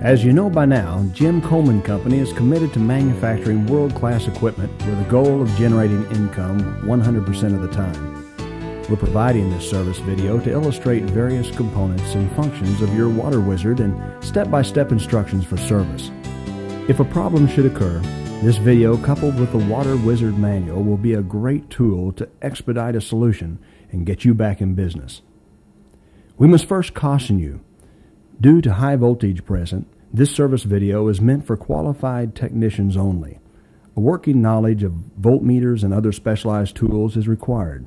As you know by now, Jim Coleman Company is committed to manufacturing world-class equipment with a goal of generating income 100% of the time. We're providing this service video to illustrate various components and functions of your Water Wizard and step-by-step instructions for service. If a problem should occur, this video coupled with the Water Wizard manual will be a great tool to expedite a solution and get you back in business. We must first caution you. Due to high voltage present, this service video is meant for qualified technicians only. A working knowledge of voltmeters and other specialized tools is required.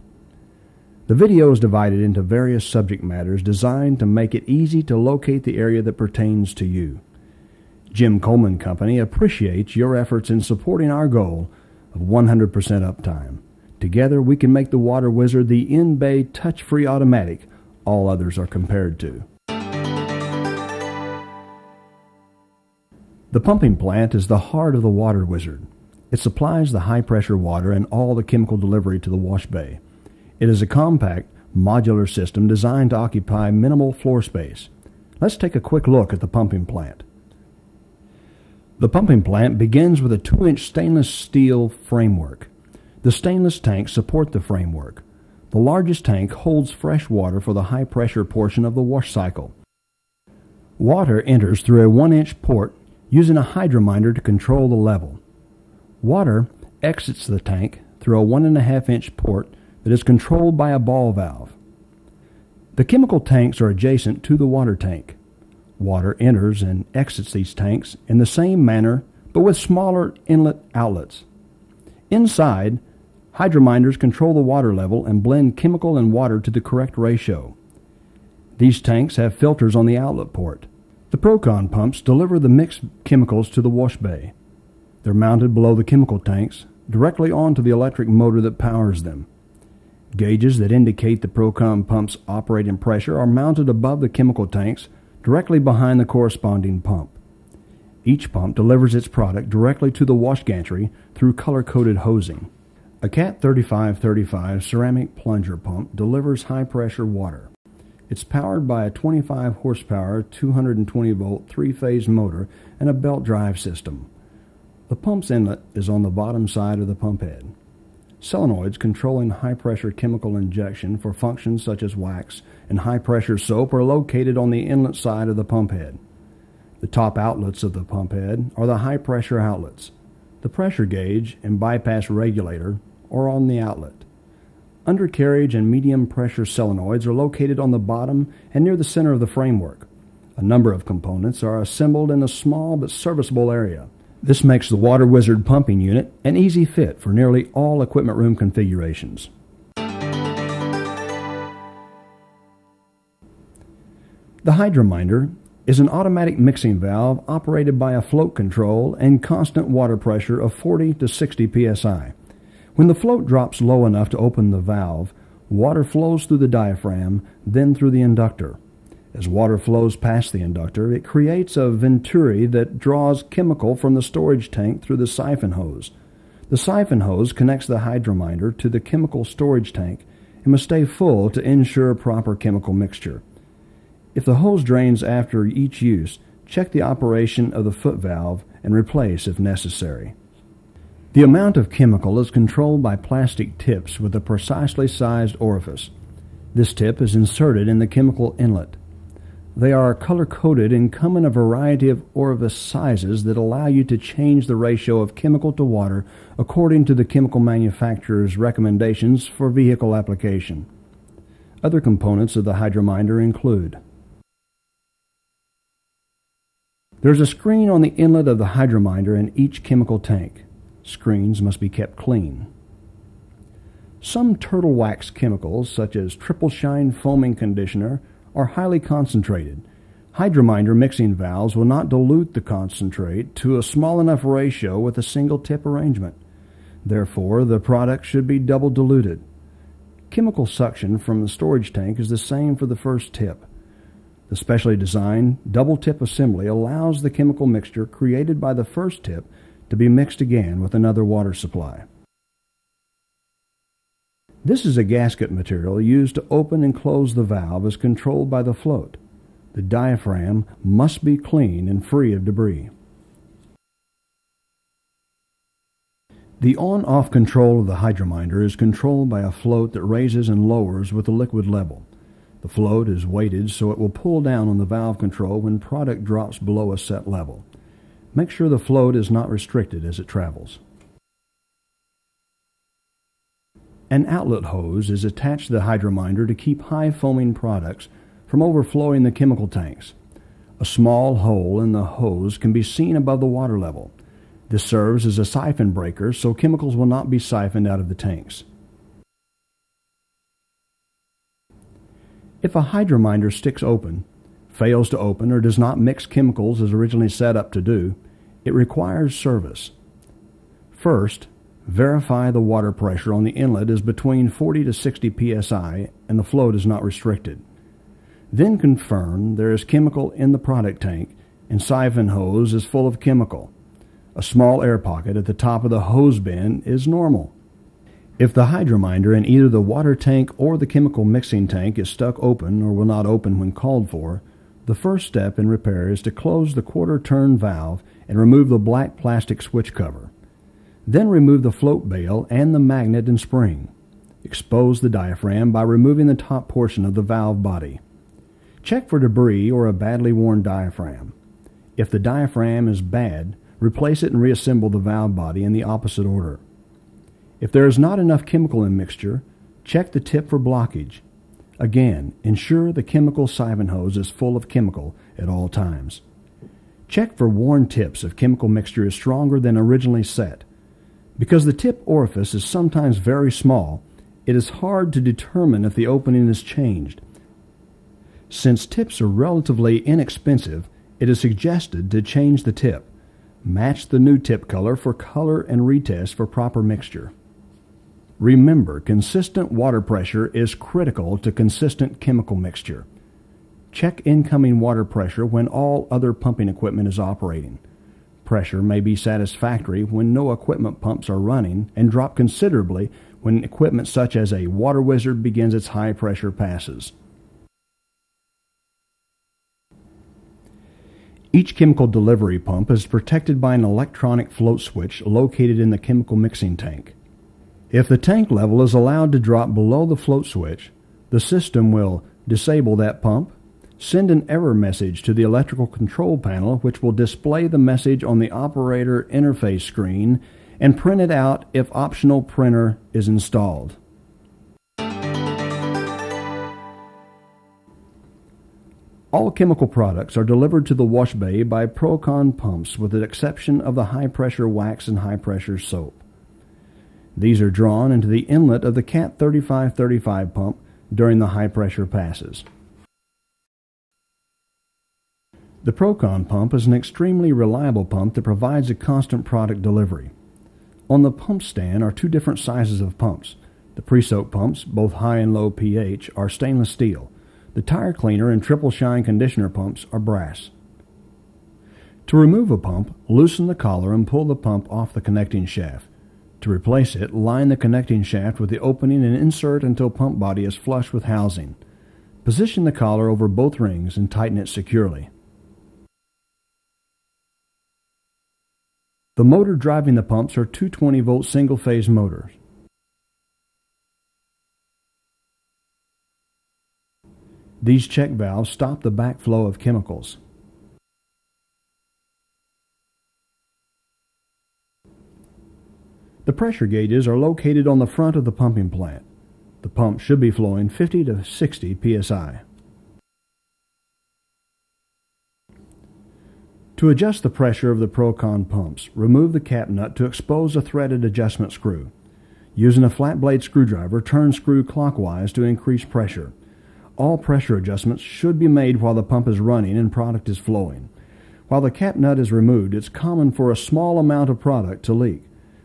The video is divided into various subject matters designed to make it easy to locate the area that pertains to you. Jim Coleman Company appreciates your efforts in supporting our goal of 100% uptime. Together we can make the Water Wizard the in-bay touch-free automatic all others are compared to. The pumping plant is the heart of the Water Wizard. It supplies the high-pressure water and all the chemical delivery to the wash bay. It is a compact, modular system designed to occupy minimal floor space. Let's take a quick look at the pumping plant. The pumping plant begins with a 2-inch stainless steel framework. The stainless tanks support the framework. The largest tank holds fresh water for the high-pressure portion of the wash cycle. Water enters through a 1-inch port using a hydrominder to control the level. Water exits the tank through a 1.5-inch port that is controlled by a ball valve. The chemical tanks are adjacent to the water tank. Water enters and exits these tanks in the same manner but with smaller inlet outlets. Inside, hydrominders control the water level and blend chemical and water to the correct ratio. These tanks have filters on the outlet port. The Procon pumps deliver the mixed chemicals to the wash bay. They're mounted below the chemical tanks, directly onto the electric motor that powers them. Gauges that indicate the Procon pump's operating pressure are mounted above the chemical tanks, directly behind the corresponding pump. Each pump delivers its product directly to the wash gantry through color-coded hosing. A Cat 3535 ceramic plunger pump delivers high-pressure water. It's powered by a 25 horsepower, 220 volt, 3-phase motor and a belt drive system. The pump's inlet is on the bottom side of the pump head. Solenoids controlling high-pressure chemical injection for functions such as wax and high-pressure soap are located on the inlet side of the pump head. The top outlets of the pump head are the high-pressure outlets. The pressure gauge and bypass regulator are on the outlet. Undercarriage and medium pressure solenoids are located on the bottom and near the center of the framework. A number of components are assembled in a small but serviceable area. This makes the Water Wizard pumping unit an easy fit for nearly all equipment room configurations. The Hydrominder is an automatic mixing valve operated by a float control and constant water pressure of 40 to 60 psi. When the float drops low enough to open the valve, water flows through the diaphragm, then through the inductor. As water flows past the inductor, it creates a venturi that draws chemical from the storage tank through the siphon hose. The siphon hose connects the hydrominder to the chemical storage tank and must stay full to ensure proper chemical mixture. If the hose drains after each use, check the operation of the foot valve and replace if necessary. The amount of chemical is controlled by plastic tips with a precisely sized orifice. This tip is inserted in the chemical inlet. They are color-coded and come in a variety of orifice sizes that allow you to change the ratio of chemical to water according to the chemical manufacturer's recommendations for vehicle application. Other components of the hydrominder include: there's a screen on the inlet of the hydrominder in each chemical tank. Screens must be kept clean. Some turtle wax chemicals, such as triple shine foaming conditioner, are highly concentrated. Hydrominder mixing valves will not dilute the concentrate to a small enough ratio with a single tip arrangement. Therefore, the product should be double diluted. Chemical suction from the storage tank is the same for the first tip. The specially designed double tip assembly allows the chemical mixture created by the first tip to be mixed again with another water supply. This is a gasket material used to open and close the valve as controlled by the float. The diaphragm must be clean and free of debris. The on-off control of the hydrominder is controlled by a float that raises and lowers with the liquid level. The float is weighted so it will pull down on the valve control when product drops below a set level. Make sure the float is not restricted as it travels. An outlet hose is attached to the hydrominder to keep high foaming products from overflowing the chemical tanks. A small hole in the hose can be seen above the water level. This serves as a siphon breaker so chemicals will not be siphoned out of the tanks. If a hydrominder sticks open, fails to open, or does not mix chemicals as originally set up to do, it requires service. First, verify the water pressure on the inlet is between 40 to 60 psi and the float is not restricted. Then confirm there is chemical in the product tank and siphon hose is full of chemical. A small air pocket at the top of the hose bin is normal. If the hydrominder in either the water tank or the chemical mixing tank is stuck open or will not open when called for, the first step in repair is to close the quarter-turn valve and remove the black plastic switch cover. Then remove the float bail and the magnet and spring. Expose the diaphragm by removing the top portion of the valve body. Check for debris or a badly worn diaphragm. If the diaphragm is bad, replace it and reassemble the valve body in the opposite order. If there is not enough chemical in mixture, check the tip for blockage. Again, ensure the chemical siphon hose is full of chemical at all times. Check for worn tips if chemical mixture is stronger than originally set. Because the tip orifice is sometimes very small, it is hard to determine if the opening is changed. Since tips are relatively inexpensive, it is suggested to change the tip. Match the new tip color for color and retest for proper mixture. Remember, consistent water pressure is critical to consistent chemical mixture. Check incoming water pressure when all other pumping equipment is operating. Pressure may be satisfactory when no equipment pumps are running and drop considerably when equipment such as a water wizard begins its high pressure passes. Each chemical delivery pump is protected by an electronic float switch located in the chemical mixing tank. If the tank level is allowed to drop below the float switch, the system will disable that pump, send an error message to the electrical control panel which will display the message on the operator interface screen and print it out if optional printer is installed. All chemical products are delivered to the wash bay by Procon pumps with the exception of the high-pressure wax and high-pressure soap. These are drawn into the inlet of the Cat 3535 pump during the high-pressure passes. The Procon pump is an extremely reliable pump that provides a constant product delivery. On the pump stand are two different sizes of pumps. The pre-soak pumps, both high and low pH, are stainless steel. The tire cleaner and triple shine conditioner pumps are brass. To remove a pump, loosen the collar and pull the pump off the connecting shaft. To replace it, line the connecting shaft with the opening and insert until pump body is flush with housing. Position the collar over both rings and tighten it securely. The motor driving the pumps are 220-volt single-phase motors. These check valves stop the backflow of chemicals. The pressure gauges are located on the front of the pumping plant. The pump should be flowing 50 to 60 psi. To adjust the pressure of the Procon pumps, remove the cap nut to expose a threaded adjustment screw. Using a flat blade screwdriver, turn screw clockwise to increase pressure. All pressure adjustments should be made while the pump is running and product is flowing. While the cap nut is removed, it's common for a small amount of product to leak.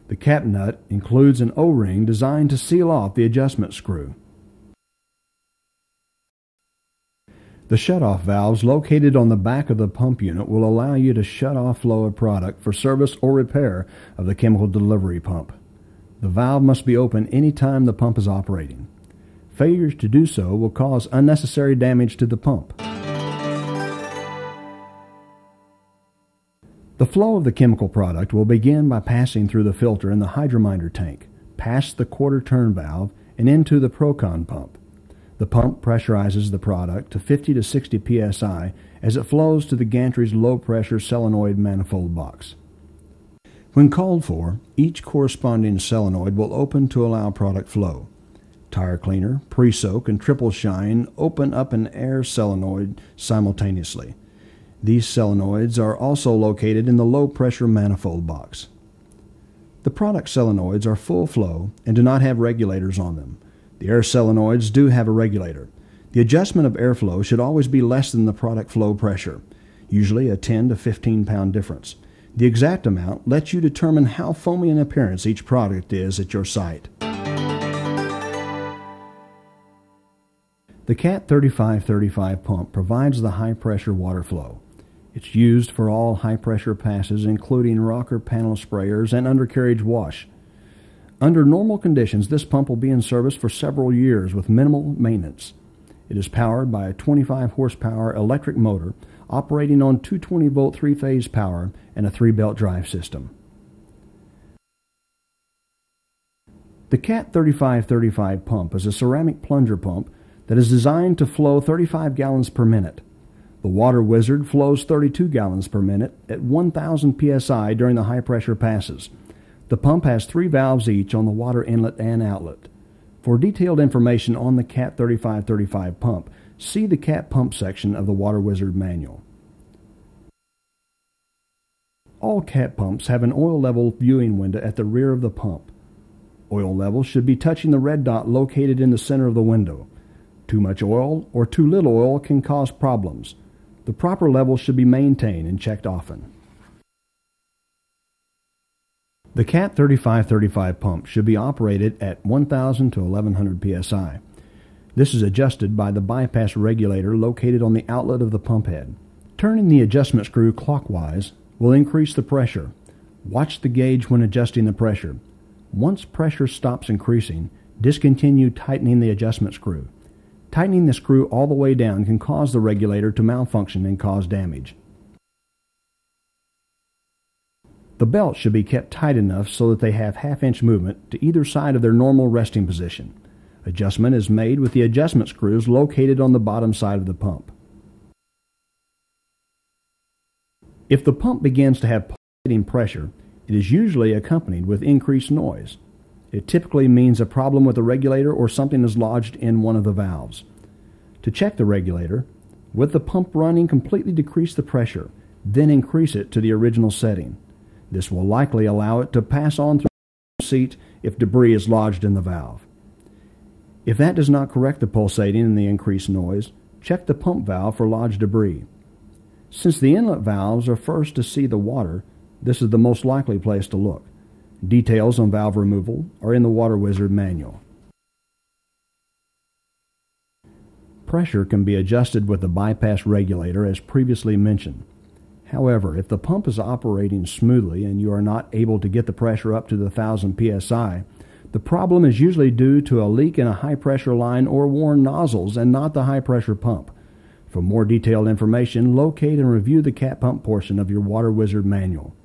The cap nut includes an O-ring designed to seal off the adjustment screw. The shutoff valves located on the back of the pump unit will allow you to shut off flow of product for service or repair of the chemical delivery pump. The valve must be open any time the pump is operating. Failures to do so will cause unnecessary damage to the pump. The flow of the chemical product will begin by passing through the filter in the Hydrominder tank, past the quarter turn valve, and into the Procon pump. The pump pressurizes the product to 50 to 60 psi as it flows to the gantry's low-pressure solenoid manifold box. When called for, each corresponding solenoid will open to allow product flow. Tire cleaner, pre-soak, and triple shine open up an air solenoid simultaneously. These solenoids are also located in the low-pressure manifold box. The product solenoids are full flow and do not have regulators on them. The air solenoids do have a regulator. The adjustment of airflow should always be less than the product flow pressure, usually a 10 to 15 pound difference. The exact amount lets you determine how foamy in appearance each product is at your site. The CAT 3535 pump provides the high-pressure water flow. It's used for all high-pressure passes, including rocker panel sprayers and undercarriage wash. Under normal conditions, this pump will be in service for several years with minimal maintenance. It is powered by a 25 horsepower electric motor operating on 220-volt three-phase power and a 3-belt drive system. The CAT 3535 pump is a ceramic plunger pump that is designed to flow 35 gallons per minute. The Water Wizard flows 32 gallons per minute at 1,000 psi during the high-pressure passes. The pump has 3 valves each on the water inlet and outlet. For detailed information on the CAT 3535 pump, see the CAT pump section of the Water Wizard manual. All CAT pumps have an oil level viewing window at the rear of the pump. Oil levels should be touching the red dot located in the center of the window. Too much oil or too little oil can cause problems. The proper levels should be maintained and checked often. The CAT 3535 pump should be operated at 1,000 to 1,100 psi. This is adjusted by the bypass regulator located on the outlet of the pump head. Turning the adjustment screw clockwise will increase the pressure. Watch the gauge when adjusting the pressure. Once pressure stops increasing, discontinue tightening the adjustment screw. Tightening the screw all the way down can cause the regulator to malfunction and cause damage. The belts should be kept tight enough so that they have half-inch movement to either side of their normal resting position. Adjustment is made with the adjustment screws located on the bottom side of the pump. If the pump begins to have pulsating pressure, it is usually accompanied with increased noise. It typically means a problem with the regulator or something is lodged in one of the valves. To check the regulator, with the pump running, completely decrease the pressure, then increase it to the original setting. This will likely allow it to pass on through the seat if debris is lodged in the valve. If that does not correct the pulsating and the increased noise, check the pump valve for lodged debris. Since the inlet valves are first to see the water, this is the most likely place to look. Details on valve removal are in the Water Wizard manual. Pressure can be adjusted with the bypass regulator as previously mentioned. However, if the pump is operating smoothly and you are not able to get the pressure up to the 1,000 psi, the problem is usually due to a leak in a high-pressure line or worn nozzles and not the high-pressure pump. For more detailed information, locate and review the CAT pump portion of your Water Wizard manual.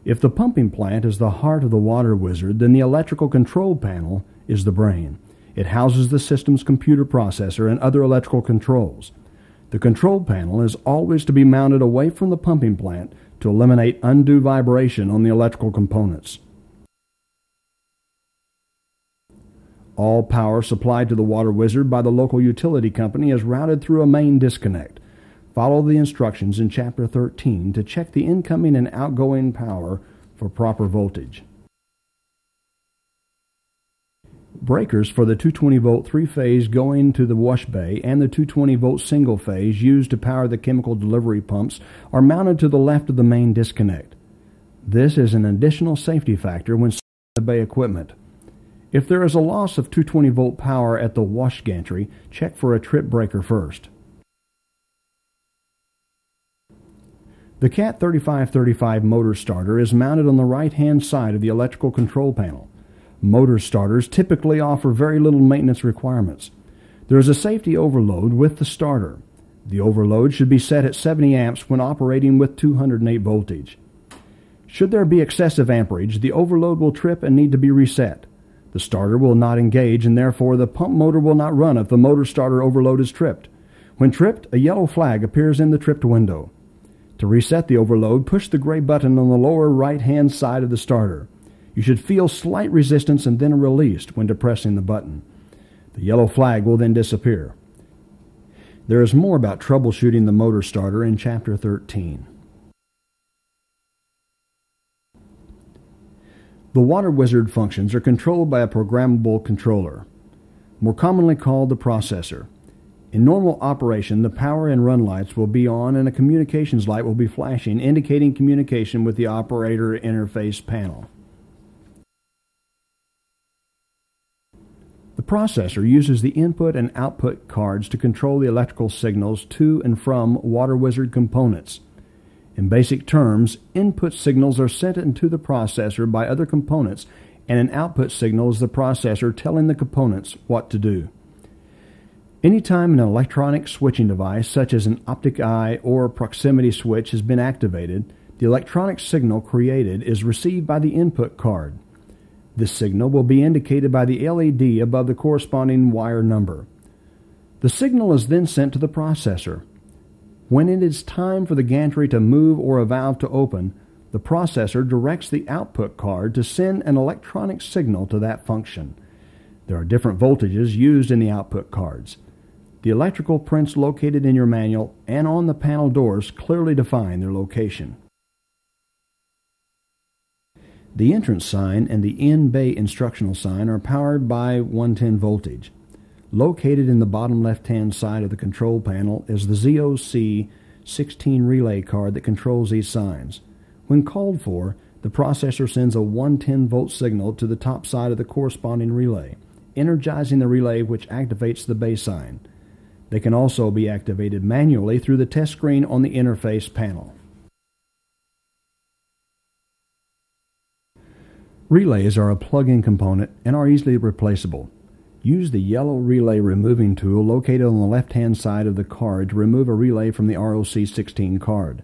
If the pumping plant is the heart of the Water Wizard, then the electrical control panel is the brain. It houses the system's computer processor and other electrical controls. The control panel is always to be mounted away from the pumping plant to eliminate undue vibration on the electrical components. All power supplied to the Water Wizard by the local utility company is routed through a main disconnect. Follow the instructions in Chapter 13 to check the incoming and outgoing power for proper voltage. Breakers for the 220-volt three-phase going to the wash bay and the 220-volt single-phase used to power the chemical delivery pumps are mounted to the left of the main disconnect. This is an additional safety factor when setting the bay equipment. If there is a loss of 220-volt power at the wash gantry, check for a trip breaker first. The CAT 3535 motor starter is mounted on the right-hand side of the electrical control panel. Motor starters typically offer very little maintenance requirements. There is a safety overload with the starter. The overload should be set at 70 amps when operating with 208 voltage. Should there be excessive amperage, the overload will trip and need to be reset. The starter will not engage, and therefore the pump motor will not run if the motor starter overload is tripped. When tripped, a yellow flag appears in the tripped window. To reset the overload, push the gray button on the lower right-hand side of the starter. You should feel slight resistance and then a release when depressing the button. The yellow flag will then disappear. There is more about troubleshooting the motor starter in Chapter 13. The Water Wizard functions are controlled by a programmable controller, more commonly called the processor. In normal operation, the power and run lights will be on and a communications light will be flashing, indicating communication with the operator interface panel. The processor uses the input and output cards to control the electrical signals to and from Water Wizard components. In basic terms, input signals are sent into the processor by other components, and an output signal is the processor telling the components what to do. Anytime an electronic switching device, such as an optic eye or proximity switch, has been activated, the electronic signal created is received by the input card. This signal will be indicated by the LED above the corresponding wire number. The signal is then sent to the processor. When it is time for the gantry to move or a valve to open, the processor directs the output card to send an electronic signal to that function. There are different voltages used in the output cards. The electrical prints located in your manual and on the panel doors clearly define their location. The entrance sign and the in-bay instructional sign are powered by 110 voltage. Located in the bottom left-hand side of the control panel is the ZOC16 relay card that controls these signs. When called for, the processor sends a 110-volt signal to the top side of the corresponding relay, energizing the relay which activates the bay sign. They can also be activated manually through the test screen on the interface panel. Relays are a plug-in component and are easily replaceable. Use the yellow relay removing tool located on the left-hand side of the card to remove a relay from the ROC16 card.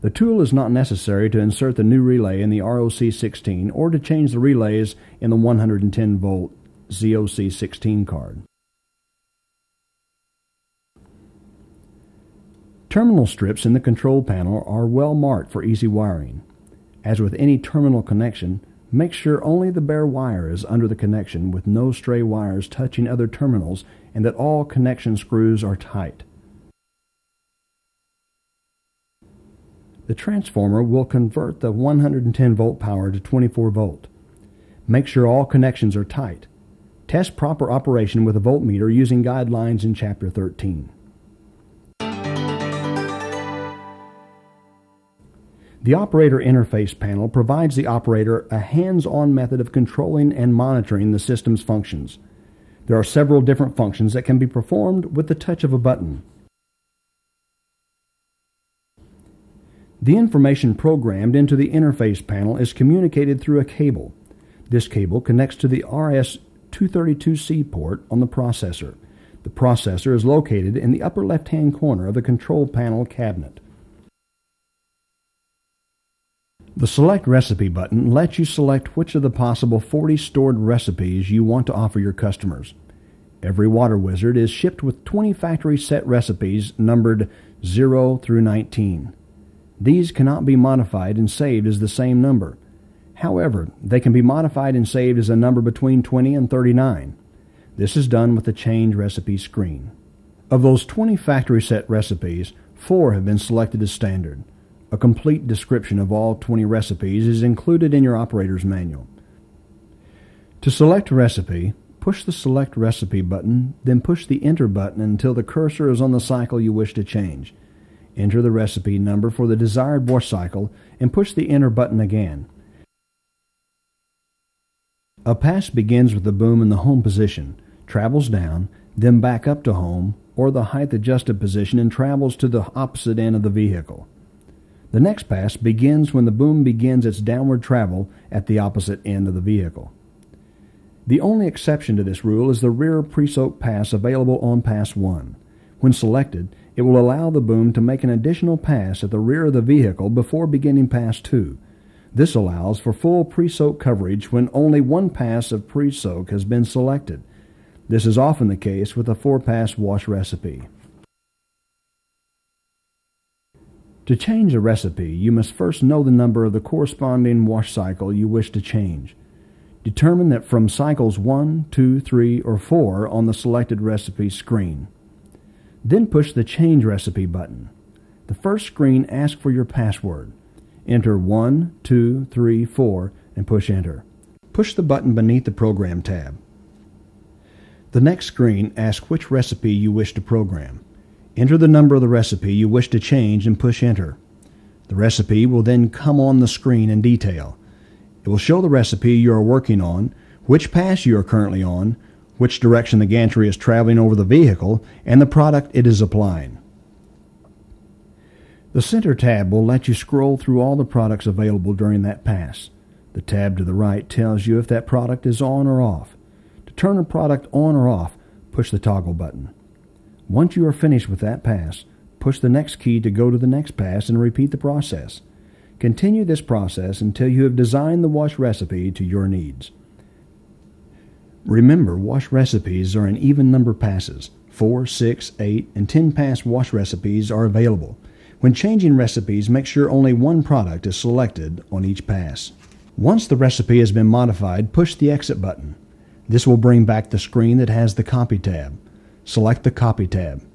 The tool is not necessary to insert the new relay in the ROC16 or to change the relays in the 110-volt ZOC16 card. Terminal strips in the control panel are well marked for easy wiring. As with any terminal connection, make sure only the bare wire is under the connection with no stray wires touching other terminals and that all connection screws are tight. The transformer will convert the 110-volt power to 24 volt. Make sure all connections are tight. Test proper operation with a voltmeter using guidelines in Chapter 13. The operator interface panel provides the operator a hands-on method of controlling and monitoring the system's functions. There are several different functions that can be performed with the touch of a button. The information programmed into the interface panel is communicated through a cable. This cable connects to the RS-232C port on the processor. The processor is located in the upper left-hand corner of the control panel cabinet. The Select Recipe button lets you select which of the possible 40 stored recipes you want to offer your customers. Every Water Wizard is shipped with 20 factory set recipes numbered 0 through 19. These cannot be modified and saved as the same number. However, they can be modified and saved as a number between 20 and 39. This is done with the Change Recipe screen. Of those 20 factory set recipes, 4 have been selected as standard. A complete description of all 20 recipes is included in your operator's manual. To select a recipe, push the Select Recipe button, then push the Enter button until the cursor is on the cycle you wish to change. Enter the recipe number for the desired wash cycle and push the Enter button again. A pass begins with the boom in the home position, travels down, then back up to home or the height adjusted position and travels to the opposite end of the vehicle. The next pass begins when the boom begins its downward travel at the opposite end of the vehicle. The only exception to this rule is the rear pre-soak pass available on Pass 1. When selected, it It will allow the boom to make an additional pass at the rear of the vehicle before beginning pass 2. This allows for full pre-soak coverage when only one pass of pre-soak has been selected. This is often the case with a 4-pass wash recipe. To change a recipe, you must first know the number of the corresponding wash cycle you wish to change. Determine that from cycles 1, 2, 3, or 4 on the selected recipe screen. Then push the Change Recipe button. The first screen asks for your password. Enter 1, 2, 3, 4 and push Enter. Push the button beneath the Program tab. The next screen asks which recipe you wish to program. Enter the number of the recipe you wish to change and push Enter. The recipe will then come on the screen in detail. It will show the recipe you are working on, which pass you are currently on, which direction the gantry is traveling over the vehicle, and the product it is applying. The Center tab will let you scroll through all the products available during that pass. The tab to the right tells you if that product is on or off. To turn a product on or off, push the toggle button. Once you are finished with that pass, push the next key to go to the next pass and repeat the process. Continue this process until you have designed the wash recipe to your needs. Remember, wash recipes are an even number passes. 4, 6, 8, and 10 pass wash recipes are available. When changing recipes, make sure only one product is selected on each pass. Once the recipe has been modified, push the Exit button. This will bring back the screen that has the Copy tab. Select the Copy tab.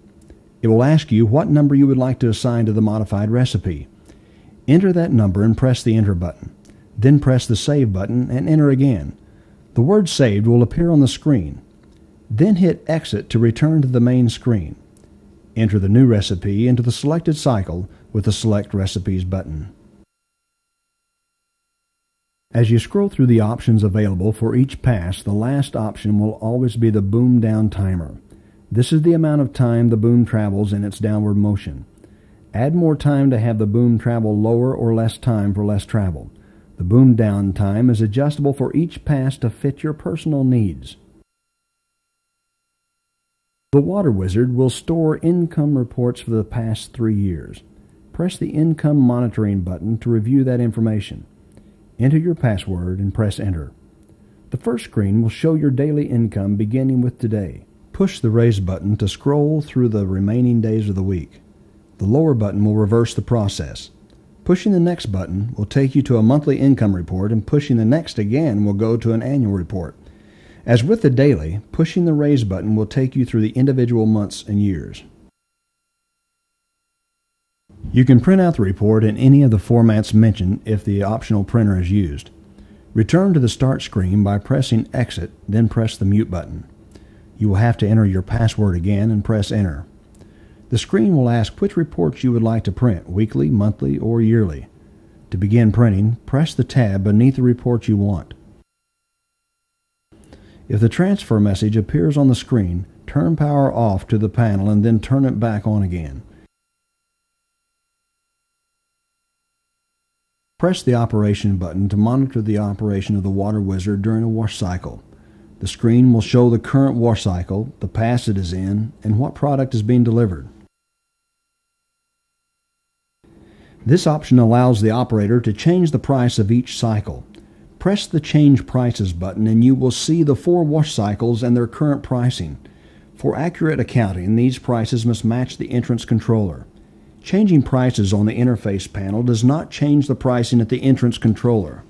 It will ask you what number you would like to assign to the modified recipe. Enter that number and press the Enter button. Then press the Save button and enter again. The word Saved will appear on the screen. Then hit Exit to return to the main screen. Enter the new recipe into the selected cycle with the Select Recipes button. As you scroll through the options available for each pass, the last option will always be the boom down timer. This is the amount of time the boom travels in its downward motion. Add more time to have the boom travel lower or less time for less travel. The boom down time is adjustable for each pass to fit your personal needs. The Water Wizard will store income reports for the past 3 years. Press the Income Monitoring button to review that information. Enter your password and press Enter. The first screen will show your daily income beginning with today. Push the Raise button to scroll through the remaining days of the week. The lower button will reverse the process. Pushing the Next button will take you to a monthly income report, and pushing the Next again will go to an annual report. As with the daily, pushing the Raise button will take you through the individual months and years. You can print out the report in any of the formats mentioned if the optional printer is used. Return to the Start screen by pressing Exit, then press the Mute button. You will have to enter your password again and press Enter. The screen will ask which reports you would like to print, weekly, monthly, or yearly. To begin printing, press the tab beneath the report you want. If the transfer message appears on the screen, turn power off to the panel and then turn it back on again. Press the Operation button to monitor the operation of the Water Wizard during a wash cycle. The screen will show the current wash cycle, the pass it is in, and what product is being delivered. This option allows the operator to change the price of each cycle. Press the Change Prices button and you will see the 4 wash cycles and their current pricing. For accurate accounting, these prices must match the entrance controller. Changing prices on the interface panel does not change the pricing at the entrance controller.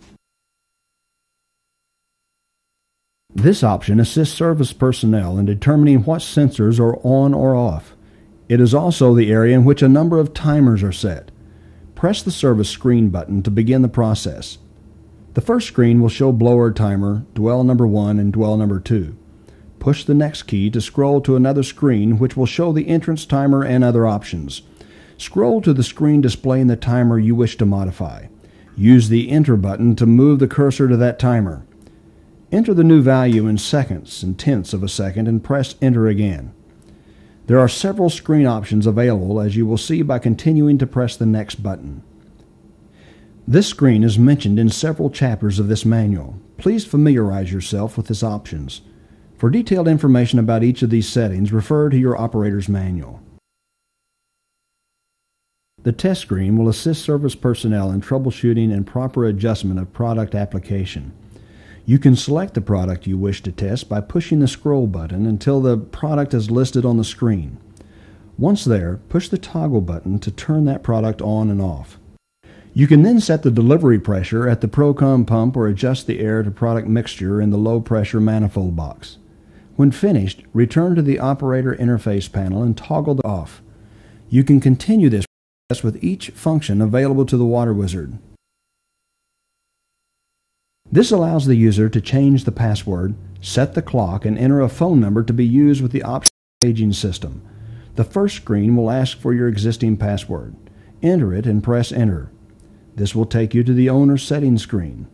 This option assists service personnel in determining what sensors are on or off. It is also the area in which a number of timers are set. Press the Service Screen button to begin the process. The first screen will show blower timer, dwell number 1, and dwell number 2. Push the next key to scroll to another screen which will show the entrance timer and other options. Scroll to the screen displaying the timer you wish to modify. Use the Enter button to move the cursor to that timer. Enter the new value in seconds and tenths of a second and press Enter again. There are several screen options available, as you will see by continuing to press the Next button. This screen is mentioned in several chapters of this manual. Please familiarize yourself with its options. For detailed information about each of these settings, refer to your operator's manual. The test screen will assist service personnel in troubleshooting and proper adjustment of product application. You can select the product you wish to test by pushing the scroll button until the product is listed on the screen. Once there, push the toggle button to turn that product on and off. You can then set the delivery pressure at the Procom pump or adjust the air to product mixture in the low-pressure manifold box. When finished, return to the operator interface panel and toggle it off. You can continue this process with each function available to the Water Wizard. This allows the user to change the password, set the clock, and enter a phone number to be used with the Optic staging system. The first screen will ask for your existing password. Enter it and press Enter. This will take you to the Owner Settings screen.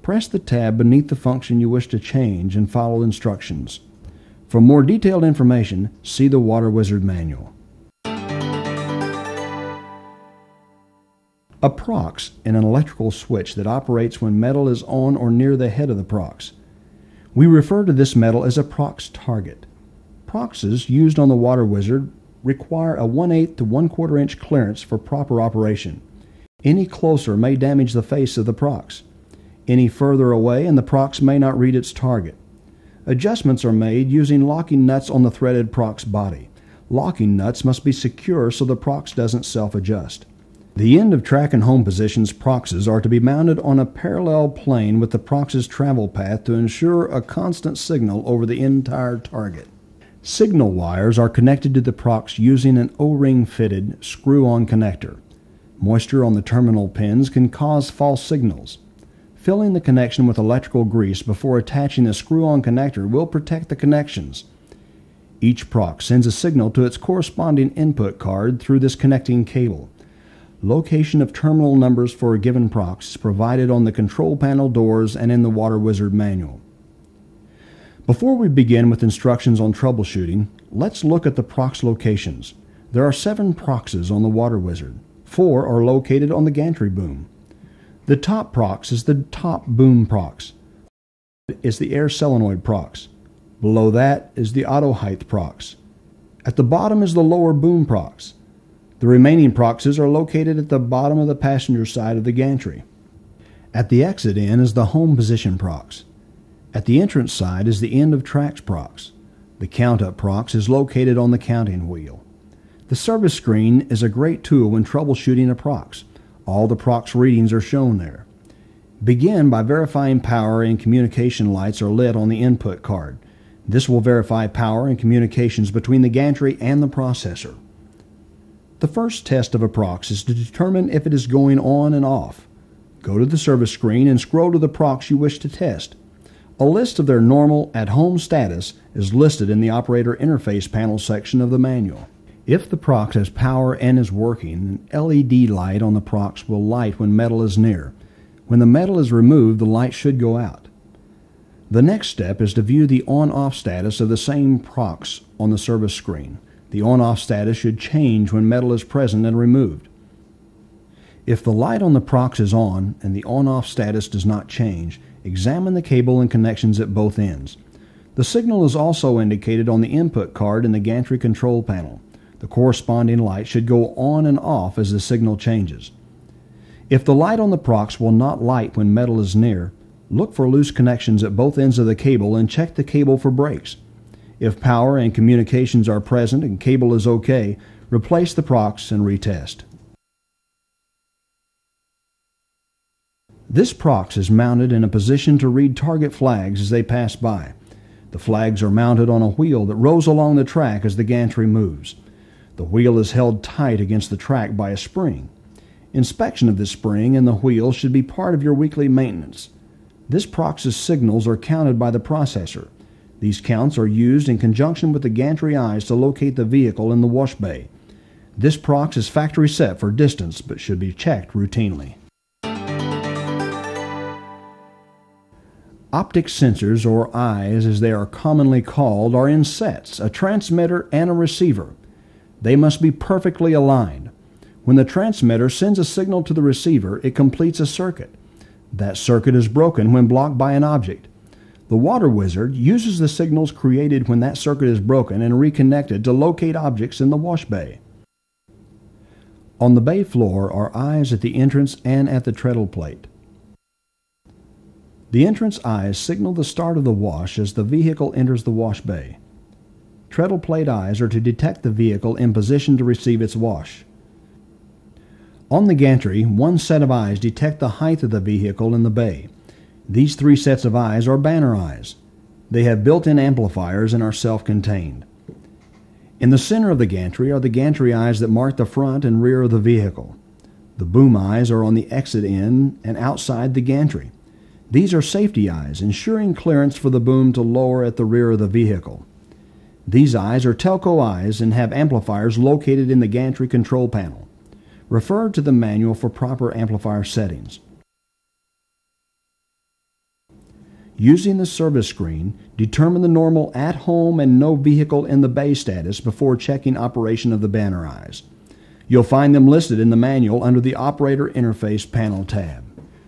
Press the tab beneath the function you wish to change and follow instructions. For more detailed information, see the Water Wizard manual. A prox is an electrical switch that operates when metal is on or near the head of the prox. We refer to this metal as a prox target. Proxes used on the Water Wizard require a 1/8 to 1/4 inch clearance for proper operation. Any closer may damage the face of the prox. Any further away and the prox may not read its target. Adjustments are made using locking nuts on the threaded prox body. Locking nuts must be secure so the prox doesn't self-adjust. The end of track and home positions proxes are to be mounted on a parallel plane with the prox's travel path to ensure a constant signal over the entire target. Signal wires are connected to the prox using an O-ring fitted screw-on connector. Moisture on the terminal pins can cause false signals. Filling the connection with electrical grease before attaching the screw-on connector will protect the connections. Each prox sends a signal to its corresponding input card through this connecting cable. Location of terminal numbers for a given prox is provided on the control panel doors and in the Water Wizard manual. Before we begin with instructions on troubleshooting, let's look at the prox locations. There are 7 proxes on the Water Wizard. 4 are located on the gantry boom. The top prox is the top boom prox. Is the air solenoid prox. Below that is the auto height prox. At the bottom is the lower boom prox. The remaining proxes are located at the bottom of the passenger side of the gantry. At the exit end is the home position prox. At the entrance side is the end of tracks prox. The count-up prox is located on the counting wheel. The service screen is a great tool when troubleshooting a prox. All the prox readings are shown there. Begin by verifying power and communication lights are lit on the input card. This will verify power and communications between the gantry and the processor. The first test of a prox is to determine if it is going on and off. Go to the service screen and scroll to the prox you wish to test. A list of their normal at-home status is listed in the operator interface panel section of the manual. If the prox has power and is working, an LED light on the prox will light when metal is near. When the metal is removed, the light should go out. The next step is to view the on-off status of the same prox on the service screen. The on-off status should change when metal is present and removed. If the light on the prox is on and the on-off status does not change, examine the cable and connections at both ends. The signal is also indicated on the input card in the gantry control panel. The corresponding light should go on and off as the signal changes. If the light on the prox will not light when metal is near, look for loose connections at both ends of the cable and check the cable for breaks. If power and communications are present and cable is okay, replace the prox and retest. This prox is mounted in a position to read target flags as they pass by. The flags are mounted on a wheel that rolls along the track as the gantry moves. The wheel is held tight against the track by a spring. Inspection of this spring and the wheel should be part of your weekly maintenance. This prox's signals are counted by the processor. These counts are used in conjunction with the gantry eyes to locate the vehicle in the wash bay. This prox is factory set for distance but should be checked routinely. Optic sensors, or eyes as they are commonly called, are in sets, a transmitter and a receiver. They must be perfectly aligned. When the transmitter sends a signal to the receiver, it completes a circuit. That circuit is broken when blocked by an object. The Water Wizard uses the signals created when that circuit is broken and reconnected to locate objects in the wash bay. On the bay floor are eyes at the entrance and at the treadle plate. The entrance eyes signal the start of the wash as the vehicle enters the wash bay. Treadle plate eyes are to detect the vehicle in position to receive its wash. On the gantry, one set of eyes detect the height of the vehicle in the bay. These three sets of eyes are banner eyes. They have built-in amplifiers and are self-contained. In the center of the gantry are the gantry eyes that mark the front and rear of the vehicle. The boom eyes are on the exit end and outside the gantry. These are safety eyes, ensuring clearance for the boom to lower at the rear of the vehicle. These eyes are telco eyes and have amplifiers located in the gantry control panel. Refer to the manual for proper amplifier settings. Using the service screen, determine the normal at-home and no vehicle in the bay status before checking operation of the banner eyes. You'll find them listed in the manual under the Operator Interface Panel tab.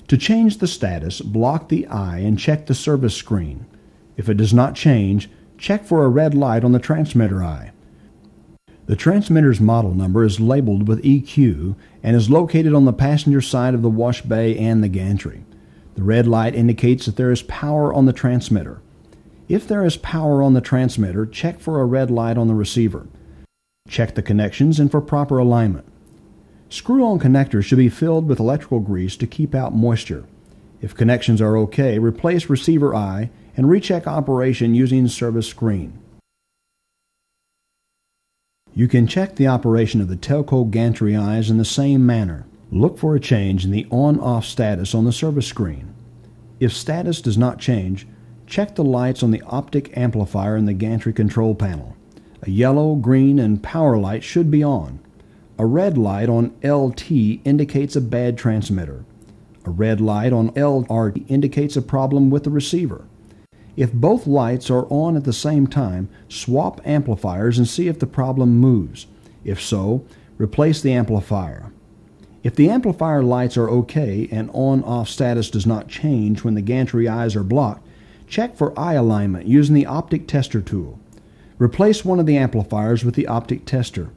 To change the status, block the eye and check the service screen. If it does not change, check for a red light on the transmitter eye. The transmitter's model number is labeled with EQ and is located on the passenger side of the wash bay and the gantry. The red light indicates that there is power on the transmitter. If there is power on the transmitter, check for a red light on the receiver. Check the connections and for proper alignment. Screw-on connectors should be filled with electrical grease to keep out moisture. If connections are okay, replace receiver eye and recheck operation using service screen. You can check the operation of the telco gantry eyes in the same manner. Look for a change in the on-off status on the service screen. If status does not change, check the lights on the Optic amplifier in the gantry control panel. A yellow, green, and power light should be on. A red light on LT indicates a bad transmitter. A red light on LRT indicates a problem with the receiver. If both lights are on at the same time, swap amplifiers and see if the problem moves. If so, replace the amplifier. If the amplifier lights are okay and on-off status does not change when the gantry eyes are blocked, check for eye alignment using the Optic tester tool. Replace one of the amplifiers with the Optic tester.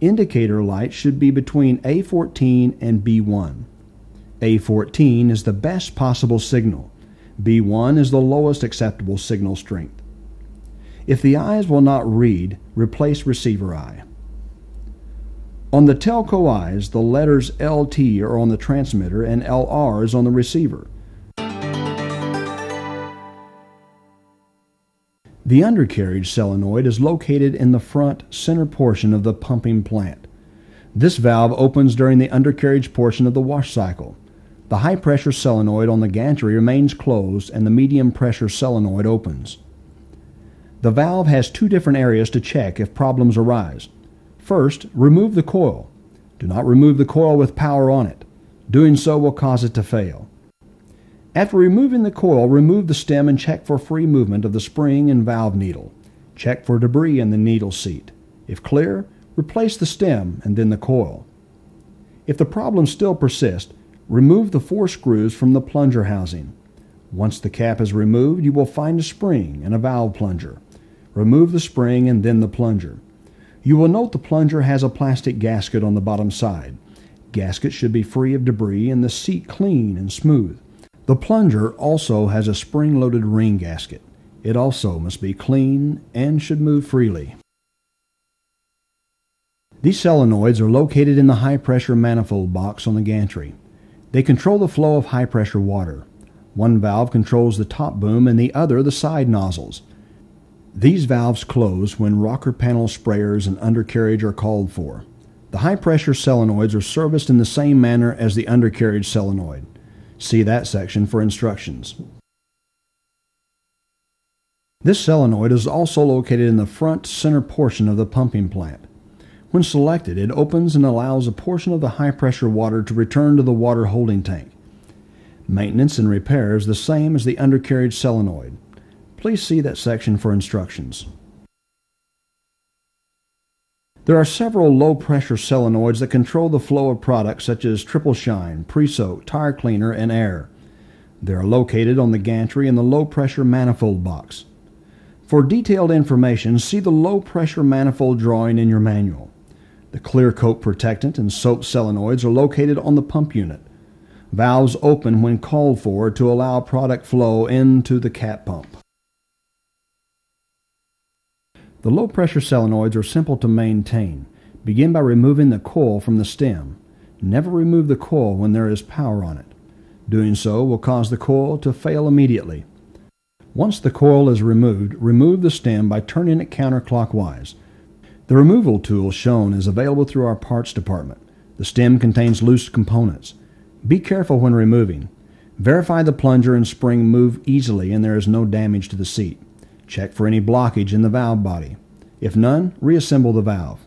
Indicator light should be between A14 and B1. A14 is the best possible signal. B1 is the lowest acceptable signal strength. If the eyes will not read, replace receiver eye. On the telco eyes, the letters LT are on the transmitter and LR is on the receiver. The undercarriage solenoid is located in the front center portion of the pumping plant. This valve opens during the undercarriage portion of the wash cycle. The high-pressure solenoid on the gantry remains closed and the medium-pressure solenoid opens. The valve has two different areas to check if problems arise. First, remove the coil. Do not remove the coil with power on it. Doing so will cause it to fail. After removing the coil, remove the stem and check for free movement of the spring and valve needle. Check for debris in the needle seat. If clear, replace the stem and then the coil. If the problem still persists, remove the 4 screws from the plunger housing. Once the cap is removed, you will find a spring and a valve plunger. Remove the spring and then the plunger. You will note the plunger has a plastic gasket on the bottom side. Gasket should be free of debris and the seat clean and smooth. The plunger also has a spring-loaded ring gasket. It also must be clean and should move freely. These solenoids are located in the high-pressure manifold box on the gantry. They control the flow of high-pressure water. One valve controls the top boom and the other the side nozzles. These valves close when rocker panel sprayers and undercarriage are called for. The high-pressure solenoids are serviced in the same manner as the undercarriage solenoid. See that section for instructions. This solenoid is also located in the front center portion of the pumping plant. When selected, it opens and allows a portion of the high-pressure water to return to the water holding tank. Maintenance and repairs the same as the undercarriage solenoid. Please see that section for instructions. There are several low-pressure solenoids that control the flow of products such as triple shine, pre-soak, tire cleaner, and air. They are located on the gantry in the low-pressure manifold box. For detailed information, see the low-pressure manifold drawing in your manual. The clear coat protectant and soap solenoids are located on the pump unit. Valves open when called for to allow product flow into the cat pump. The low-pressure solenoids are simple to maintain. Begin by removing the coil from the stem. Never remove the coil when there is power on it. Doing so will cause the coil to fail immediately. Once the coil is removed, remove the stem by turning it counterclockwise. The removal tool shown is available through our parts department. The stem contains loose components. Be careful when removing. Verify the plunger and spring move easily and there is no damage to the seat. Check for any blockage in the valve body. If none, reassemble the valve.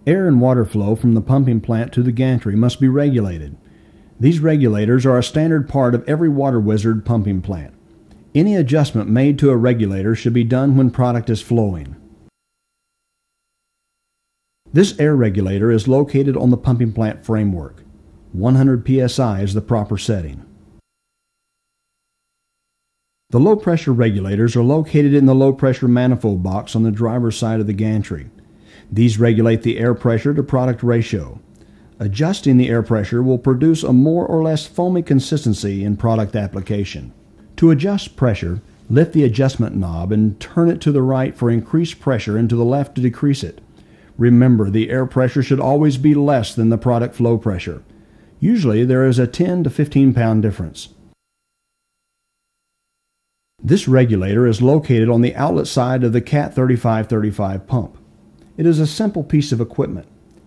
Air and water flow from the pumping plant to the gantry must be regulated. These regulators are a standard part of every Water Wizard pumping plant. Any adjustment made to a regulator should be done when product is flowing. This air regulator is located on the pumping plant framework. 100 psi is the proper setting. The low-pressure regulators are located in the low-pressure manifold box on the driver's side of the gantry. These regulate the air pressure to product ratio. Adjusting the air pressure will produce a more or less foamy consistency in product application. To adjust pressure, lift the adjustment knob and turn it to the right for increased pressure and to the left to decrease it. Remember, the air pressure should always be less than the product flow pressure. Usually there is a 10 to 15 pound difference. This regulator is located on the outlet side of the CAT 3535 pump. It is a simple piece of equipment.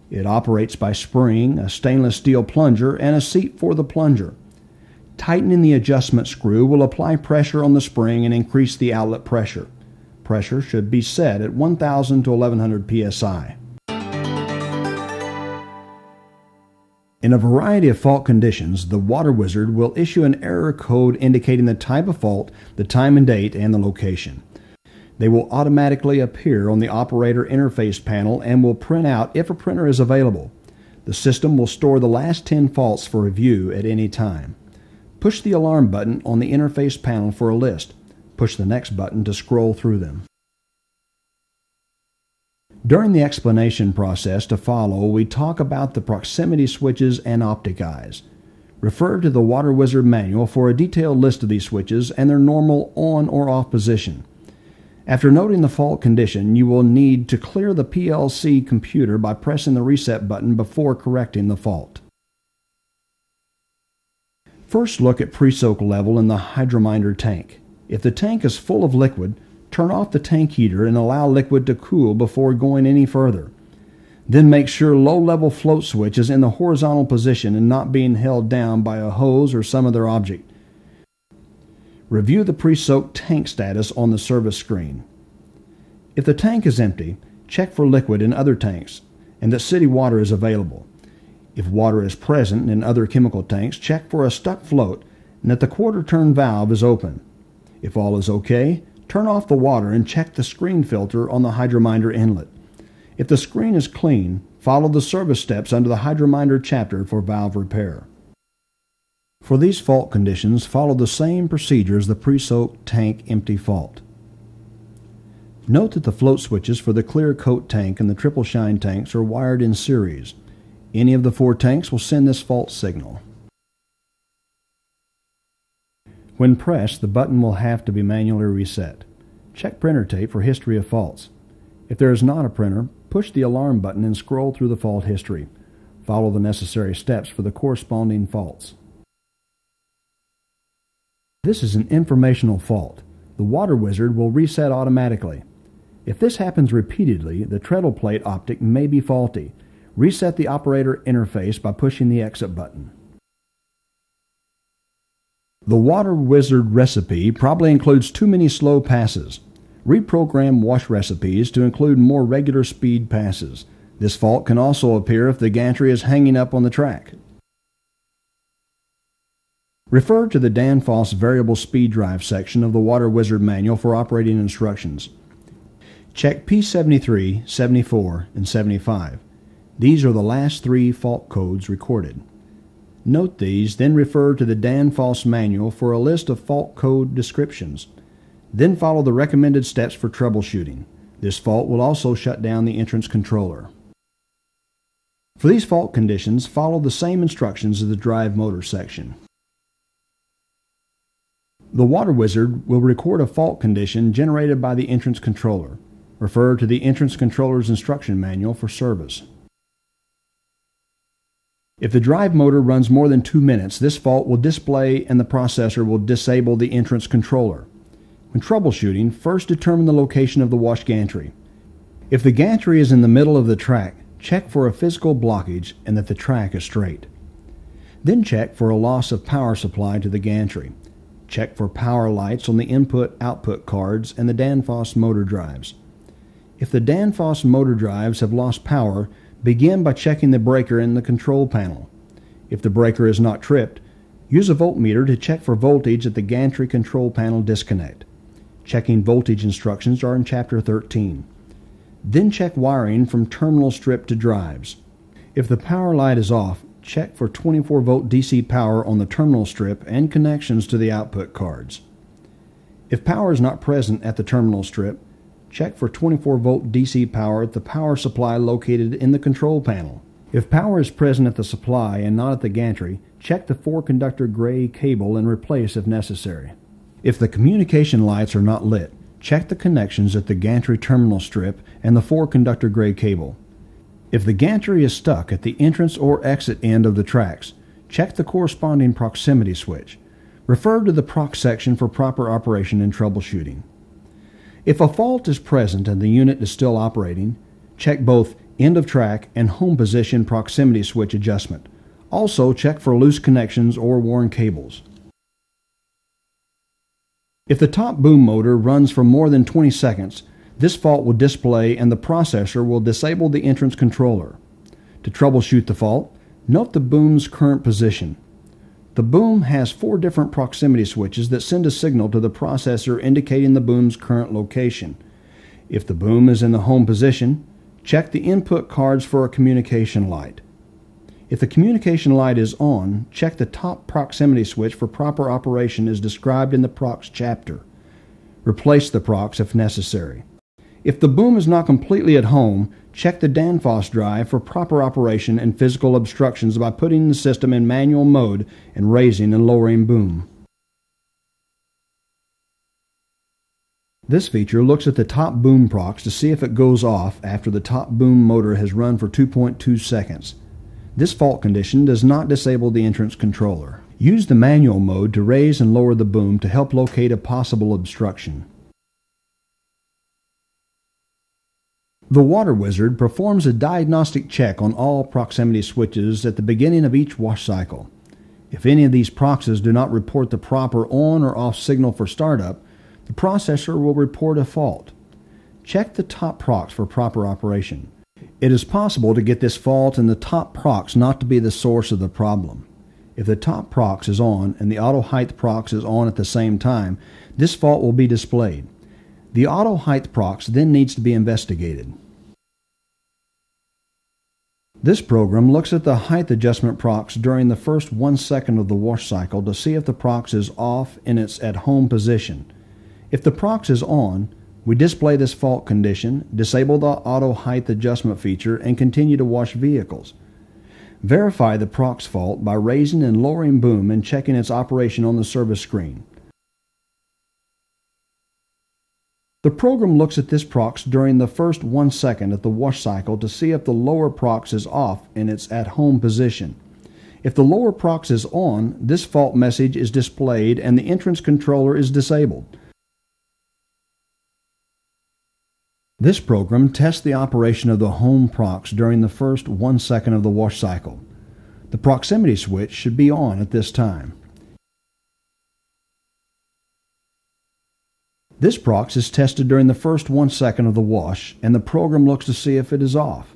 It operates by spring, a stainless steel plunger, and a seat for the plunger. Tightening the adjustment screw will apply pressure on the spring and increase the outlet pressure. Pressure should be set at 1,000 to 1,100 psi. In a variety of fault conditions, the Water Wizard will issue an error code indicating the type of fault, the time and date, and the location. They will automatically appear on the operator interface panel and will print out if a printer is available. The system will store the last 10 faults for review at any time. Push the alarm button on the interface panel for a list. Push the next button to scroll through them. During the explanation process to follow, we talk about the proximity switches and optic eyes. Refer to the Water Wizard manual for a detailed list of these switches and their normal on or off position. After noting the fault condition, you will need to clear the PLC computer by pressing the reset button before correcting the fault. First, look at pre-soak level in the Hydrominder tank. If the tank is full of liquid, turn off the tank heater and allow liquid to cool before going any further. Then make sure low-level float switch is in the horizontal position and not being held down by a hose or some other object. Review the pre-soaked tank status on the service screen. If the tank is empty, check for liquid in other tanks and that city water is available. If water is present in other chemical tanks, check for a stuck float and that the quarter-turn valve is open. If all is okay, turn off the water and check the screen filter on the Hydrominder inlet. If the screen is clean, follow the service steps under the Hydrominder chapter for valve repair. For these fault conditions, follow the same procedure as the pre-soaked tank empty fault. Note that the float switches for the clear coat tank and the triple shine tanks are wired in series. Any of the 4 tanks will send this fault signal. When pressed, the button will have to be manually reset. Check printer tape for history of faults. If there is not a printer, push the alarm button and scroll through the fault history. Follow the necessary steps for the corresponding faults. This is an informational fault. The Water Wizard will reset automatically. If this happens repeatedly, the treadle plate optic may be faulty. Reset the operator interface by pushing the exit button. The Water Wizard recipe probably includes too many slow passes. Reprogram wash recipes to include more regular speed passes. This fault can also appear if the gantry is hanging up on the track. Refer to the Danfoss variable speed drive section of the Water Wizard manual for operating instructions. Check P73, 74, and 75. These are the last 3 fault codes recorded. Note these, then refer to the Danfoss manual for a list of fault code descriptions. Then follow the recommended steps for troubleshooting. This fault will also shut down the entrance controller. For these fault conditions, follow the same instructions as the drive motor section. The Water Wizard will record a fault condition generated by the entrance controller. Refer to the entrance controller's instruction manual for service. If the drive motor runs more than 2 minutes, this fault will display and the processor will disable the entrance controller. When troubleshooting, first determine the location of the wash gantry. If the gantry is in the middle of the track, check for a physical blockage and that the track is straight. Then check for a loss of power supply to the gantry. Check for power lights on the input-output cards and the Danfoss motor drives. If the Danfoss motor drives have lost power, begin by checking the breaker in the control panel. If the breaker is not tripped, use a voltmeter to check for voltage at the gantry control panel disconnect. Checking voltage instructions are in Chapter 13. Then check wiring from terminal strip to drives. If the power light is off, check for 24-volt DC power on the terminal strip and connections to the output cards. If power is not present at the terminal strip, check for 24-volt DC power at the power supply located in the control panel. If power is present at the supply and not at the gantry, check the 4-conductor gray cable and replace if necessary. If the communication lights are not lit, check the connections at the gantry terminal strip and the 4-conductor gray cable. If the gantry is stuck at the entrance or exit end of the tracks, check the corresponding proximity switch. Refer to the prox section for proper operation and troubleshooting. If a fault is present and the unit is still operating, check both end of track and home position proximity switch adjustment. Also check for loose connections or worn cables. If the top boom motor runs for more than 20 seconds, this fault will display and the processor will disable the entrance controller. To troubleshoot the fault, note the boom's current position. The boom has 4 different proximity switches that send a signal to the processor indicating the boom's current location. If the boom is in the home position, check the input cards for a communication light. If the communication light is on, check the top proximity switch for proper operation as described in the prox chapter. Replace the prox if necessary. If the boom is not completely at home, check the Danfoss drive for proper operation and physical obstructions by putting the system in manual mode and raising and lowering boom. This feature looks at the top boom prox to see if it goes off after the top boom motor has run for 2.2 seconds. This fault condition does not disable the entrance controller. Use the manual mode to raise and lower the boom to help locate a possible obstruction. The Water Wizard performs a diagnostic check on all proximity switches at the beginning of each wash cycle. If any of these proxes do not report the proper on or off signal for startup, the processor will report a fault. Check the top prox for proper operation. It is possible to get this fault in the top prox not to be the source of the problem. If the top prox is on and the auto height prox is on at the same time, this fault will be displayed. The auto height prox then needs to be investigated. This program looks at the height adjustment prox during the first 1 second of the wash cycle to see if the prox is off in its at home position. If the prox is on, we display this fault condition, disable the auto height adjustment feature, and continue to wash vehicles. Verify the prox fault by raising and lowering boom and checking its operation on the service screen. The program looks at this prox during the first 1 second of the wash cycle to see if the lower prox is off in its at-home position. If the lower prox is on, this fault message is displayed and the entrance controller is disabled. This program tests the operation of the home prox during the first 1 second of the wash cycle. The proximity switch should be on at this time. This prox is tested during the first 1 second of the wash, and the program looks to see if it is off.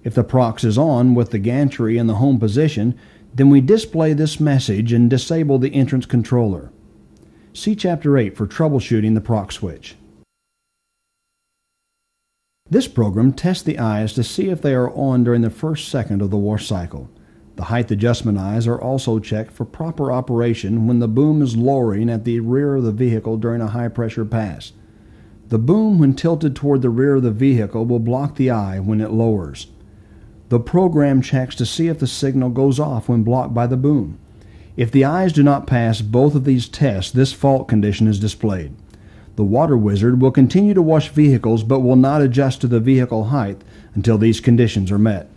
If the prox is on with the gantry in the home position, then we display this message and disable the entrance controller. See Chapter 8 for troubleshooting the prox switch. This program tests the eyes to see if they are on during the first second of the wash cycle. The height adjustment eyes are also checked for proper operation when the boom is lowering at the rear of the vehicle during a high-pressure pass. The boom, when tilted toward the rear of the vehicle, will block the eye when it lowers. The program checks to see if the signal goes off when blocked by the boom. If the eyes do not pass both of these tests, this fault condition is displayed. The water wizard will continue to wash vehicles but will not adjust to the vehicle height until these conditions are met.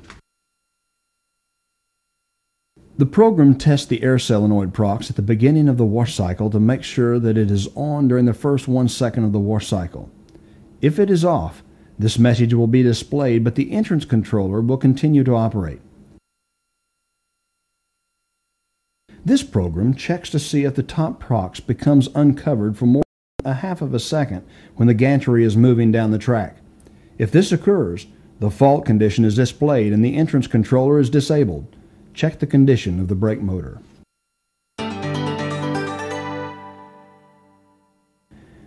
The program tests the air solenoid procs at the beginning of the wash cycle to make sure that it is on during the first 1 second of the wash cycle. If it is off, this message will be displayed, but the entrance controller will continue to operate. This program checks to see if the top procs becomes uncovered for more than a half of a second when the gantry is moving down the track. If this occurs, the fault condition is displayed and the entrance controller is disabled. Check the condition of the brake motor.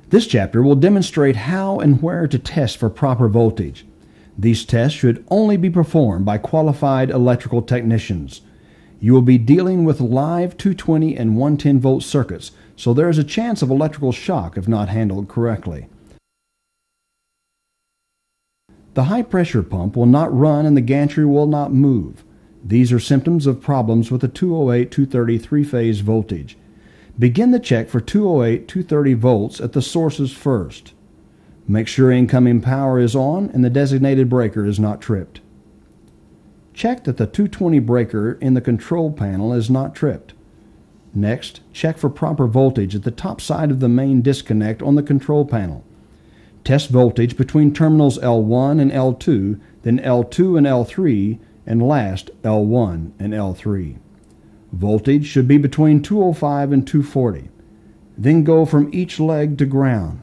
This chapter will demonstrate how and where to test for proper voltage. These tests should only be performed by qualified electrical technicians. You will be dealing with live 220 and 110 volt circuits, so there is a chance of electrical shock if not handled correctly. The high pressure pump will not run and the gantry will not move. These are symptoms of problems with the 208-230 three-phase voltage. Begin the check for 208-230 volts at the sources first. Make sure incoming power is on and the designated breaker is not tripped. Check that the 220 breaker in the control panel is not tripped. Next, check for proper voltage at the top side of the main disconnect on the control panel. Test voltage between terminals L1 and L2, then L2 and L3, and last L1 and L3. Voltage should be between 205 and 240. Then go from each leg to ground.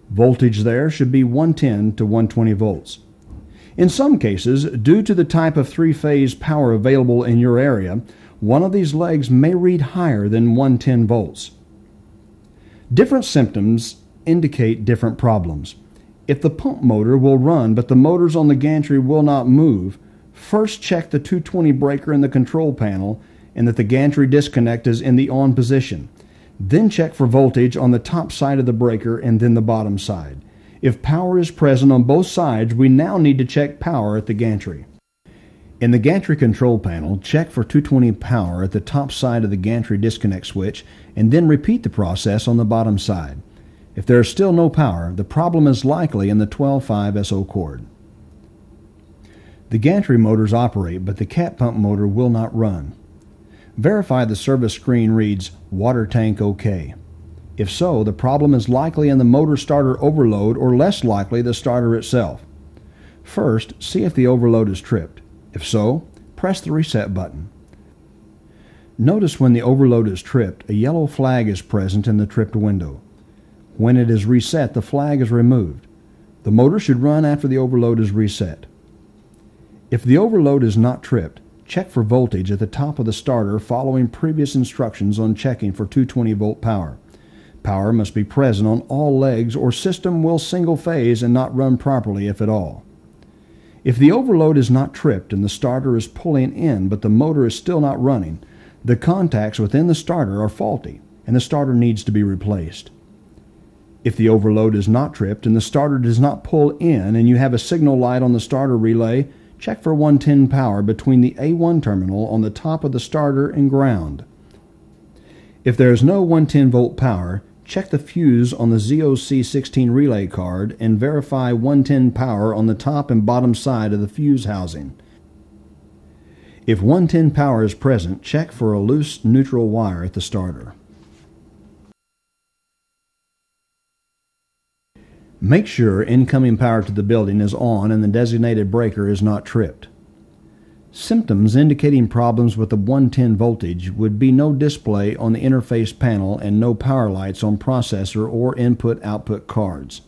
Voltage there should be 110 to 120 volts. In some cases, due to the type of three-phase power available in your area, one of these legs may read higher than 110 volts. Different symptoms indicate different problems. If the pump motor will run but the motors on the gantry will not move, first check the 220 breaker in the control panel and that the gantry disconnect is in the on position. Then check for voltage on the top side of the breaker and then the bottom side. If power is present on both sides, we now need to check power at the gantry. In the gantry control panel, check for 220 power at the top side of the gantry disconnect switch and then repeat the process on the bottom side. If there is still no power, the problem is likely in the 12.5 SO cord. The gantry motors operate, but the cat pump motor will not run. Verify the service screen reads water tank OK. If so, the problem is likely in the motor starter overload or less likely the starter itself. First, see if the overload is tripped. If so, press the reset button. Notice when the overload is tripped, a yellow flag is present in the tripped window. When it is reset, the flag is removed. The motor should run after the overload is reset. If the overload is not tripped, check for voltage at the top of the starter following previous instructions on checking for 220 volt power. Power must be present on all legs or system will single phase and not run properly if at all. If the overload is not tripped and the starter is pulling in but the motor is still not running, the contacts within the starter are faulty and the starter needs to be replaced. If the overload is not tripped and the starter does not pull in and you have a signal light on the starter relay, check for 110 power between the A1 terminal on the top of the starter and ground. If there is no 110 volt power, check the fuse on the ZOC16 relay card and verify 110 power on the top and bottom side of the fuse housing. If 110 power is present, check for a loose neutral wire at the starter. Make sure incoming power to the building is on and the designated breaker is not tripped. Symptoms indicating problems with the 110 voltage would be no display on the interface panel and no power lights on processor or input-output cards.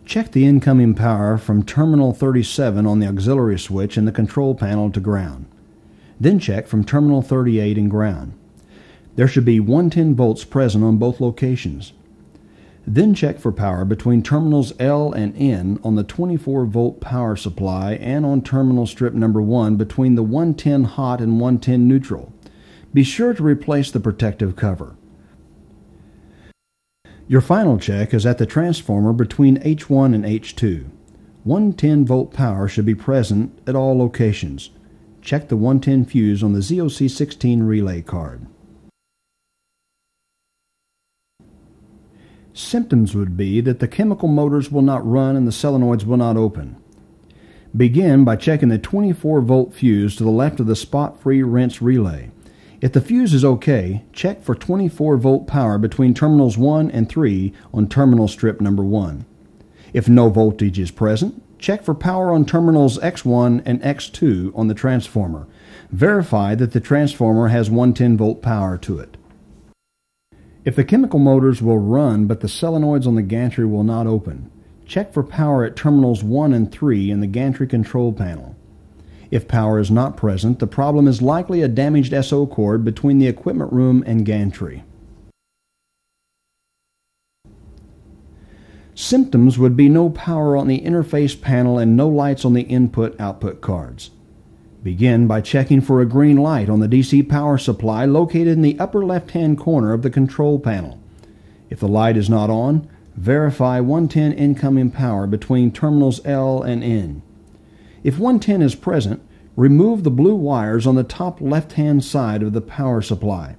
Check the incoming power from terminal 37 on the auxiliary switch in the control panel to ground. Then check from terminal 38 and ground. There should be 110 volts present on both locations. Then check for power between terminals L and N on the 24 volt power supply and on terminal strip number 1 between the 110 hot and 110 neutral. Be sure to replace the protective cover. Your final check is at the transformer between H1 and H2. 110 volt power should be present at all locations. Check the 110 fuse on the ZOC16 relay card. Symptoms would be that the chemical motors will not run and the solenoids will not open. Begin by checking the 24 volt fuse to the left of the spot-free rinse relay. If the fuse is okay, check for 24 volt power between terminals 1 and 3 on terminal strip number 1. If no voltage is present, check for power on terminals X1 and X2 on the transformer. Verify that the transformer has 110 volt power to it. If the chemical motors will run but the solenoids on the gantry will not open, check for power at terminals 1 and 3 in the gantry control panel. If power is not present, the problem is likely a damaged SO cord between the equipment room and gantry. Symptoms would be no power on the interface panel and no lights on the input-output cards. Begin by checking for a green light on the DC power supply located in the upper left-hand corner of the control panel. If the light is not on, verify 110 incoming power between terminals L and N. If 110 is present, remove the blue wires on the top left-hand side of the power supply.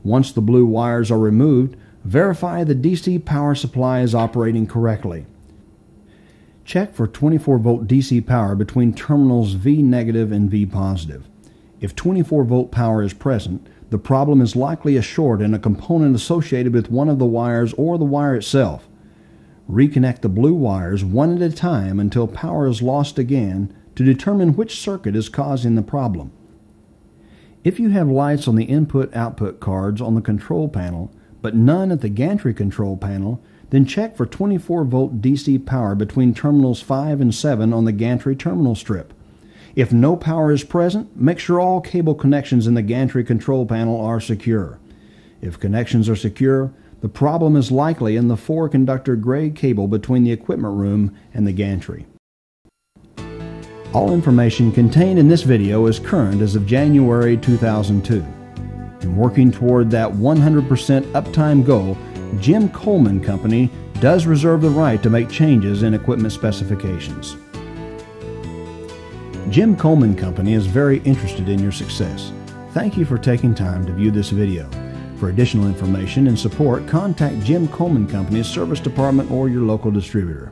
Once the blue wires are removed, verify the DC power supply is operating correctly. Check for 24 volt DC power between terminals V negative and V positive. If 24 volt power is present, the problem is likely a short in a component associated with one of the wires or the wire itself. Reconnect the blue wires one at a time until power is lost again to determine which circuit is causing the problem. If you have lights on the input-output cards on the control panel, but none at the gantry control panel, then check for 24 volt DC power between terminals 5 and 7 on the gantry terminal strip. If no power is present, make sure all cable connections in the gantry control panel are secure. If connections are secure, the problem is likely in the 4-conductor gray cable between the equipment room and the gantry. All information contained in this video is current as of January 2002. In working toward that 100% uptime goal, Jim Coleman Company does reserve the right to make changes in equipment specifications. Jim Coleman Company is very interested in your success. Thank you for taking time to view this video. For additional information and support, contact Jim Coleman Company's service department or your local distributor.